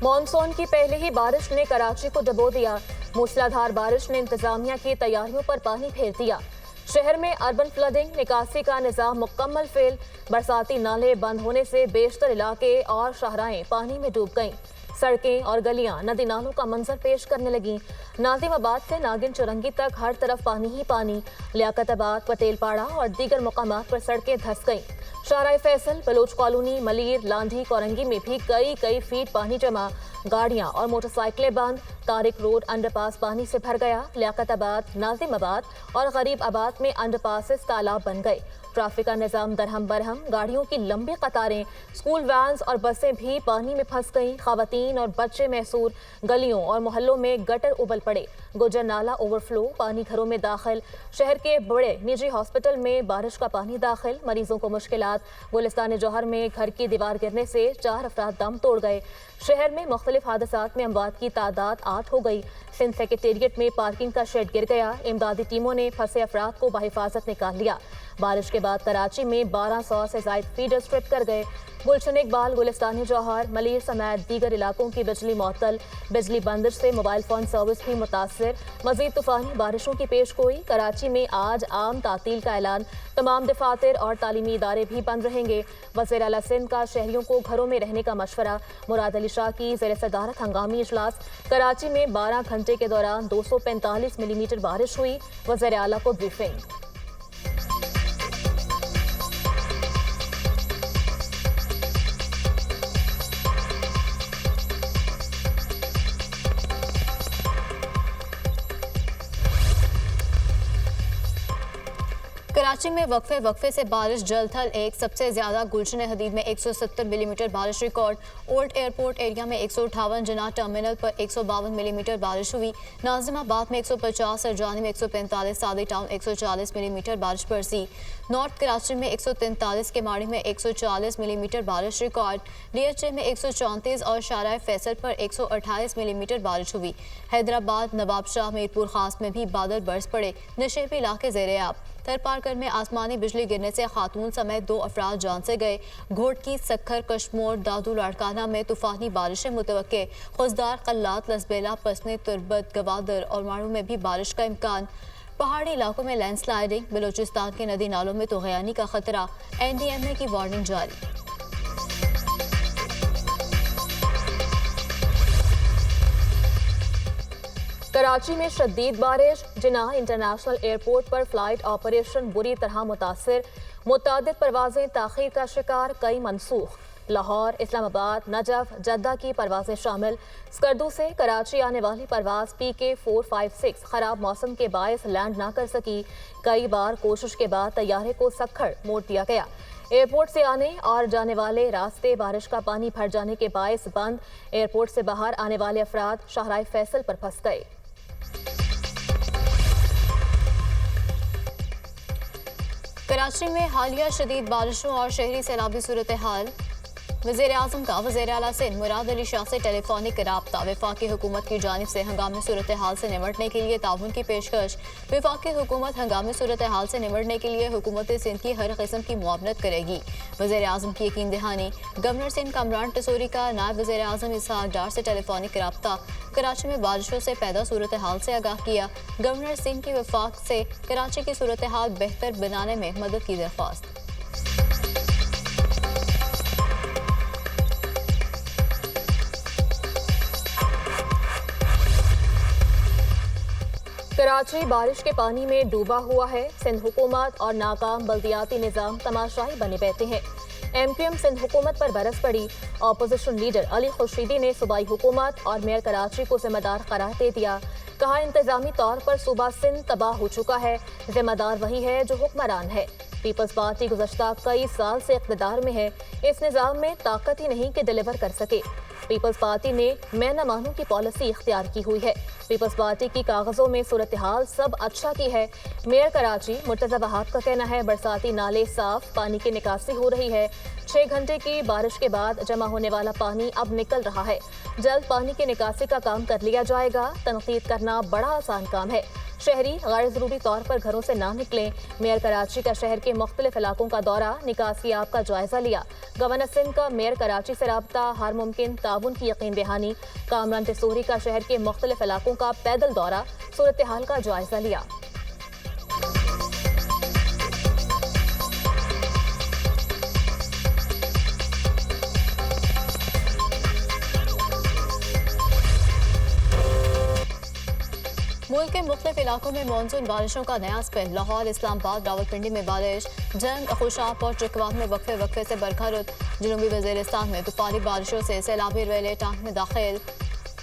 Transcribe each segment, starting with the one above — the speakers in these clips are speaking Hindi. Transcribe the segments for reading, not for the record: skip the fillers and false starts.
मॉनसून की पहले ही बारिश ने कराची को डुबो दिया। मूसलाधार बारिश ने इंतजामिया की तैयारियों पर पानी फेर दिया। शहर में अर्बन फ्लडिंग निकासी का निजाम मुकम्मल फेल। बरसाती नाले बंद होने से बेशतर इलाके और शाहराएं पानी में डूब गईं। सड़कें और गलियां नदी नालों का मंजर पेश करने लगीं। नाजिमाबाद से नागिन चुरंगी तक हर तरफ पानी ही पानी। लियाकताबाद, पटेलपाड़ा और दीगर मकामात पर सड़कें धंस गईं। शाहराए फैसल, बलोच कॉलोनी, मलीर, लांधी, कोरंगी में भी कई फीट पानी जमा। गाड़ियां और मोटरसाइकिलें बंद। तारिक रोड अंडरपास पानी से भर गया। लियाकताबाद, नाजिमाबाद और गरीब आबाद में अंडरपासेस तालाब बन गए। ट्रैफिक का निजाम दरहम बरहम। गाड़ियों की लंबी कतारें, स्कूल वैन्स और बसें भी पानी में फंस गईं। खवातीन और बच्चे महसूर। गलियों और मोहल्लों में गटर उबल पड़े। गुजर नाला ओवरफ्लो, पानी घरों में दाखिल। शहर के बड़े निजी हॉस्पिटल में बारिश का पानी दाखिल, मरीजों को मुश्किलात। गुलिस्तान जौहर में घर की दीवार गिरने से 4 अफराद दम तोड़ गए। शहर में मुख्तलिफ हादसात में अमवात की तादाद 8 हो गई। सिंध सेक्रेटेरिएट में पार्किंग का शेड गिर गया। इमदादी टीमों ने फंसे अफराद को बहिफाजत निकाल लिया। बारिश के बाद कराची में 1200 से ज्यादा फीडर्स ट्रिप कर गए। गुलशन इकबाल, गुलिस्तान जौहर, मलीर समेत दीगर इलाकों की बिजली मअतल। बिजली बंदिश से मोबाइल फोन सर्विस भी मुतासर। मजीद तूफानी बारिशों की पेशगोई। कराची में आज आम तातील का ऐलान। तमाम दफातर और तालीमी इदारे भी बंद रहेंगे। वज़ीर आला सिंध का शहरियों को घरों में रहने का मशवरा। मुराद अली शाह की ज़ेर सदारत हंगामी इजलास। कराची में 12 घंटे के दौरान 245 मिलीमीटर बारिश हुई। वज़ीर आला को ब्रीफिंग। कराची में वक्फे से बारिश। जलथल एक सबसे ज्यादा। गुलशन हदीद में 170 मिलीमीटर बारिश रिकॉर्ड। ओल्ड एयरपोर्ट एरिया में 158, जना टर्मिनल पर 152 मिलीमीटर बारिश हुई। नाजिमाबाद में 150, सरजानी में 145, सादी टाउन 140 मिलीमीटर बारिश बरसी। नॉर्थ कराची में 143, केमाड़ी में 140 मिलीमीटर बारिश रिकॉर्ड। डीएचए में 134 और शाहराए फैसल पर 128 मिलीमीटर बारिश हुई। हैदराबाद, नवाब शाह, मीरपुर खास में भी बादल बरस पड़े। नशेबी इलाके ज़ेरे आब। थरपारकर में आसमानी बिजली गिरने से खातून समेत 2 अफराद जान से गए। घोटकी, सखर, कश्मोर, दादू लाड़काना में तूफानी बारिशें मुतवक्के। खुजदार, कल्लात, लसबेला, पसने, तुरबत, गवादर और मारू में भी बारिश का इम्कान। पहाड़ी इलाकों में लैंडस्लाइडिंग। बलूचिस्तान के नदी नालों में तोग़यानी का खतरा। NDMA की वार्निंग जारी। कराची में शदीद बारिश। जिन्ना इंटरनेशनल एयरपोर्ट पर फ्लाइट ऑपरेशन बुरी तरह मुतासर। मुतादिद परवाजें ताख़ीर का शिकार, कई मनसूख। लाहौर, इस्लामाबाद, नजफ, जद्दा की परवाजें शामिल। स्कर्दू से कराची आने वाली परवाज PK 456 खराब मौसम के बायस लैंड ना कर सकी। कई बार कोशिश के बाद तैयारे को सखड़ मोड़ दिया गया। एयरपोर्ट से आने और जाने वाले रास्ते बारिश का पानी भर जाने के बायस बंद। एयरपोर्ट से बाहर आने वाले अफराद शाहराए फैसल पर फंस गए। कराची में हालिया शदीद बारिशों और शहरी सैलाबी सूरत हाल। वज़ीर आज़म का वज़ीर आला सिंध मुराद अली शाह से टेलीफोनिक राब्ता। वफाकी हुकूमत की जानिब से हंगामी सूरत हाल से निमटने के लिए ताउन की पेशकश। वफाकी हुकूमत हंगामी सूरत हाल से निमटने के लिए हुकूमत सिंध की हर किस्म की मुआवनत करेगी। वज़ीर आज़म की यकीन दहानी। गवर्नर सिंध कामरान टसूरी का नायब वज़ीर आज़म इसहाक डार से टेलीफोनिक राब्ता। कराची में बारिशों से पैदा सूरत हाल से आगाह किया। गवर्नर सिंध की वफाक से कराची की सूरत हाल बेहतर बनाने में मदद की दरख्वास्त। कराची बारिश के पानी में डूबा हुआ है। सिंध हुकूमत और नाकाम बल्दियाती निज़ाम तमाशाई बने बैठे हैं। MQM सिंध हुकूमत पर बरस पड़ी। अपोजिशन लीडर अली खुर्शीदी ने सूबाई हुकूमत और मेयर कराची को जिम्मेदार करार दे दिया। कहा, इंतजामी तौर पर सूबा सिंध तबाह हो चुका है। जिम्मेदार वही है जो हुक्मरान है। पीपल्स पार्टी गुज़श्ता कई साल से इक़्तिदार में है। इस निज़ाम में ताकत ही नहीं कि डिलीवर कर सके। पीपल्स पार्टी ने मैं न मानूं की पॉलिसी इख्तियार की हुई है। पीपल्स पार्टी की कागजों में सूरत हाल सब अच्छा की है। मेयर कराची मुर्तज़ा वहाब का कहना है, बरसाती नाले साफ, पानी की निकासी हो रही है। 6 घंटे की बारिश के बाद जमा होने वाला पानी अब निकल रहा है। जल्द पानी की निकासी का काम कर लिया जाएगा। तनकीद करना बड़ा आसान काम है। शहरी गैर जरूरी तौर पर घरों से ना निकलें। मेयर कराची का शहर के मुख्तलिफ इलाकों का दौरा, निकासी आप का जायजा लिया। गवर्नर सिंध का मेयर कराची से राब्ता, हर मुमकिन ताउन की यकीन दहानी। कामरान टिसोरी का शहर के मुख्तलिफ इलाकों का पैदल दौरा, सूरत हाल का जायजा लिया। मुल्क के मुख्तलिफ इलाकों में मानसून बारिशों का नया स्पेल। लाहौर, इस्लामाबाद, रावलपिंडी में बारिश, जंग, खुशाब और चिकवात में वक्फे वक्फे से बरखा रुत। जनूबी वज़ीरिस्तान में तूफानी बारिशों से सैलाबी रेले टांग में दाखिल।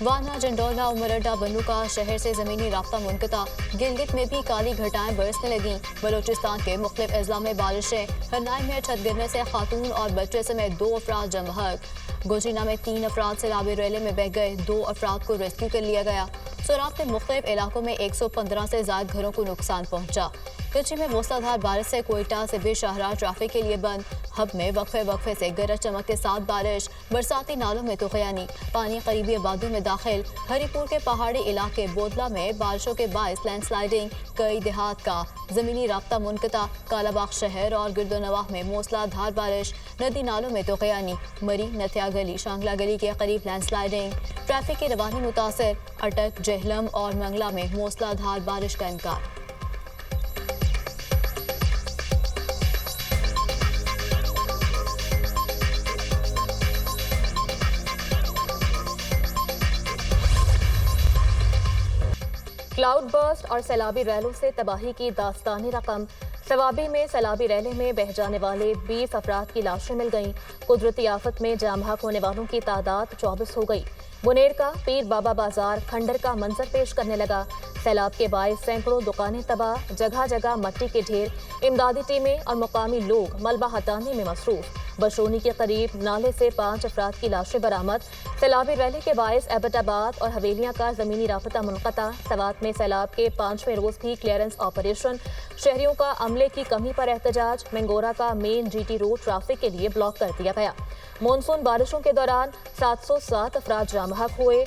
वाना, जंडौला, उमरडा, बन्नू का शहर से ज़मीनी राब्ता मुनक़ता। गिलगित में भी काली घटाएं बरसने लगीं। बलोचिस्तान के मुख्तलिफ अजला में बारिशें। हरनाई में छत गिरने से खातून और बच्चे समेत 2 अफराद जमहक। गोजीना में 3 अफराद सैलाबी रेले में बह गए, 2 अफराद को रेस्क्यू कर लिया गया। सोराब के मुख्तलिफ इलाकों में 115 से ज़ायद घरों को नुकसान पहुंचा। कराची में मूसलाधार बारिश से कोयटा से भी शाहराह ट्रैफिक के लिए बंद। हब में वक्फे वक्फे से गरज चमक के साथ बारिश। बरसाती नालों में तुग़यानी, पानी करीबी आबादियों में दाखिल। हरीपुर के पहाड़ी इलाके बोदला में बारिशों के बायस लैंडस्लाइडिंग, कई देहात का ज़मीनी राब्ता मुनक़ता। कालाबाग शहर और गिरदोनवाह में मूसलाधार बारिश। नदी नालों में तुग़यानी, मरी, नथिया गली, शांगला गली के करीब लैंडस्लाइडिंग। ट्रैफिक की रवानी मुतासर। अटक, जहलम और मंगला में मूसलाधार बारिश का इम्कान। क्लाउड बर्स्ट और सैलाबी रैलों से तबाही की दास्तानी रकम। सवाबी में सैलाबी रैले में बह जाने वाले 20 अफराद की लाशें मिल गईं। कुदरती आफत में जाम बहक होने वालों की तादाद 24 हो गई। बुनेर का पीर बाबा बाजार खंडर का मंजर पेश करने लगा। सैलाब के बायस सैकड़ों दुकानें तबाह, जगह जगह मट्टी के ढेर। इमदादी टीमें और मुकामी लोग मलबा हटाने में मसरूफ। बशोनी के करीब नाले से 5 अफराद की लाशें बरामद। सैलाबी रैली के बायस एबटाबाद और हवेलियां का जमीनी राब्ता मुनक़ता। सवात में सैलाब के 5वें रोज भी क्लियरेंस ऑपरेशन। शहरियों का अमले की कमी पर एहतजाज। मैंगोरा का मेन GT रोड ट्रैफिक के लिए ब्लॉक कर दिया गया। मानसून बारिशों के दौरान 707 अफराद जाम बहक हुए,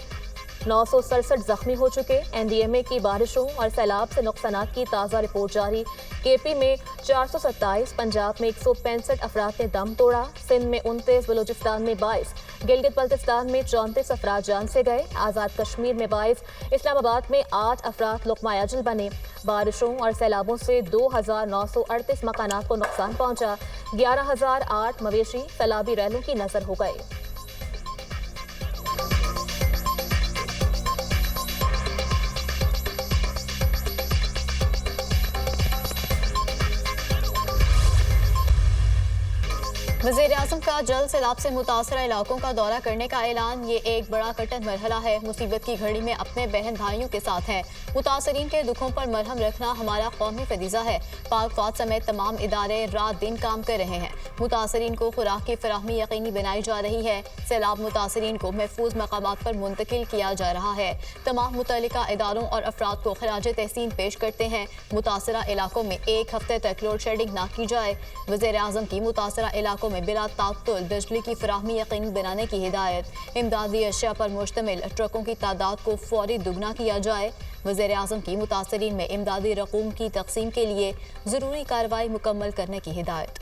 967 जख्मी हो चुके। NDMA की बारिशों और सैलाब से नुकसानात की ताज़ा रिपोर्ट जारी। KP में 427, पंजाब में 165 अफराद ने दम तोड़ा। सिंध में 29, बलोचिस्तान में 22, गिलगित बल्तिस्तान में 34 अफराद जान से गए। आज़ाद कश्मीर में 22, इस्लामाबाद में 8 अफराद लुक़मा अजल बने। बारिशों और सैलाबों से 2938 मकानात को नुकसान पहुंचा। 11,008 मवेशी सैलाबी रैलों की नजर हो गए। वज़ीर-ए-आज़म का जल्द सैलाब से मुतासरा इलाकों का दौरा करने का ऐलान। ये एक बड़ा कठिन मरहला है। मुसीबत की घड़ी में अपने बहन भाइयों के साथ हैं। मुतासरीन के दुखों पर मरहम रखना हमारा कौमी फरीज़ा है। पाक फौज समेत तमाम इदारे रात दिन काम कर रहे हैं। मुतासरीन को खुराक की फराहमी यकीनी बनाई जा रही है। सैलाब मुतासरीन को महफूज मकामात पर मुंतकिल किया जा रहा है। तमाम मुतल्लिका इदारों और अफराद को खराज तहसीन पेश करते हैं। मुतासरा इलाकों में 1 हफ्ते तक लोड शेडिंग ना की जाए। वज़ीर-ए-आज़म की मुतासरा इलाकों में बिला तात्तुल बिजली की फराहमी यकीनी बनाने की हिदायत। इमदादी अशिया पर मुश्तमिल ट्रकों की तादाद को फौरी दुगना किया जाए। वज़ीर-ए-आज़म की मुतासरीन में इमदादी रकूम की तकसीम के लिए ज़रूरी कार्रवाई मुकम्मल करने की हिदायत।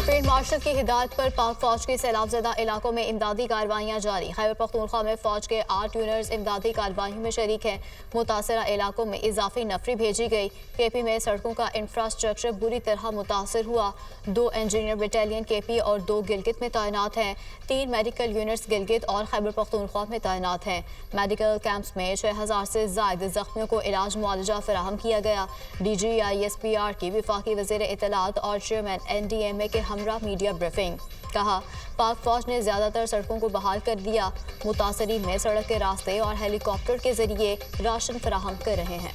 फील्ड मार्शल की हिदायत पर पाक फौज की सैलाबज़दा इलाकों में इमदादी कार्रवाइयाँ जारी। खैबर पख्तूनख्वा में फौज के 8 यूनिट्स इमदादी कार्रवाइयों में शरीक हैं। मुतासरा इलाकों में इजाफी नफरी भेजी गई। KP में सड़कों का इंफ्रास्ट्रक्चर बुरी तरह मुतासर हुआ। 2 इंजीनियर बटालियन KP और 2 गिलगित में तैनात हैं। 3 मेडिकल यूनिट्स गिलगित और खैबर पख्तूनख्वा में तैनात हैं। मेडिकल कैंप्स में 6000 से ज़ायद जख्मियों को इलाज मुआलजा फराहम किया गया। DGI-SPR की वफाकी वज़ीर इत्तलात और चेयरमैन NDMA के हमरा मीडिया ब्रीफिंग। कहा, पाक फौज ने ज़्यादातर सड़कों को बहाल कर दिया। मुतासरीन में सड़क के रास्ते और हेलीकॉप्टर के जरिए राशन फराहम कर रहे हैं।